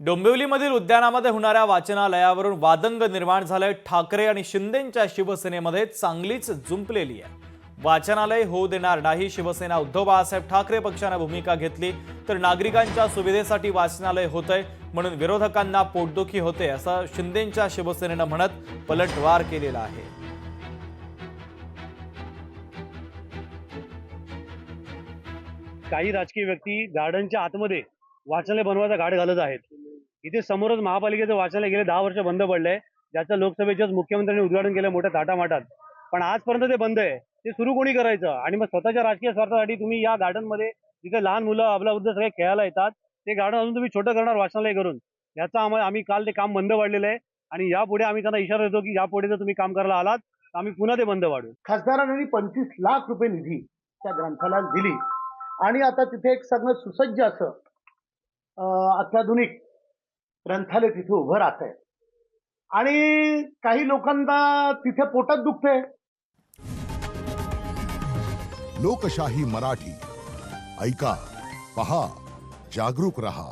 डोंबिवलीमधील उद्यानामध्ये होणाऱ्या वाचनालयावरून वादंग निर्माण झालंय। ठाकरे आणि शिंदेंच्या शिवसेनेमध्ये चांगलीच जुंपलेली आहे। वाचनालय होऊ देणार नाही, शिवसेना उद्धव बाळासाहेब ठाकरे पक्षाने भूमिका घेतली तर नागरिकांच्या सुविधेसाठी वाचनालय होतंय म्हणून विरोधकांना पोटदुखी होते असं शिंदेंच्या शिवसेनेनं म्हणत पलटवार केलेला आहे। काही राजकीय व्यक्ती गार्डनच्या आतमध्ये वाचनालय बनवायचा घाट घालत आहेत। इथे समोरच महापालिकेचं वाचनालय गेले 10 वर्ष बंद पडलंय, ज्याचं लोकसभेच्याच मुख्यमंत्र्यांनी उद्घाटन केलं मोठ्या थाटामाटात। पण आजपर्यंत ते बंद आहे। ते सुरू कोणी करायचं? आणि मग स्वतःच्या राजकीय स्वार्थासाठी तुम्ही या गार्डनमध्ये जिथे लहान मुलं अबलावृद्ध सगळे खेळायला येतात ते गार्डन अजून तुम्ही छोटं करणार वाचनालय करून। याचा आम्ही काल ते काम बंद पाडलेलं आहे आणि यापुढे आम्ही त्यांना इशारा देतो की यापुढे जर तुम्ही काम करायला आलात तर आम्ही पुन्हा ते बंद पाडू। खासदारांनी 25 लाख रुपये निधी त्या ग्रंथालयाला दिली आणि आता तिथे एक सगळं सुसज्ज असं अत्याधुनिक ग्रंथालय तिथे उभं राहत आहे आणि काही लोकांना तिथे पोटात दुखतंय। लोकशाही मराठी ऐका, पहा, जागरूक रहा।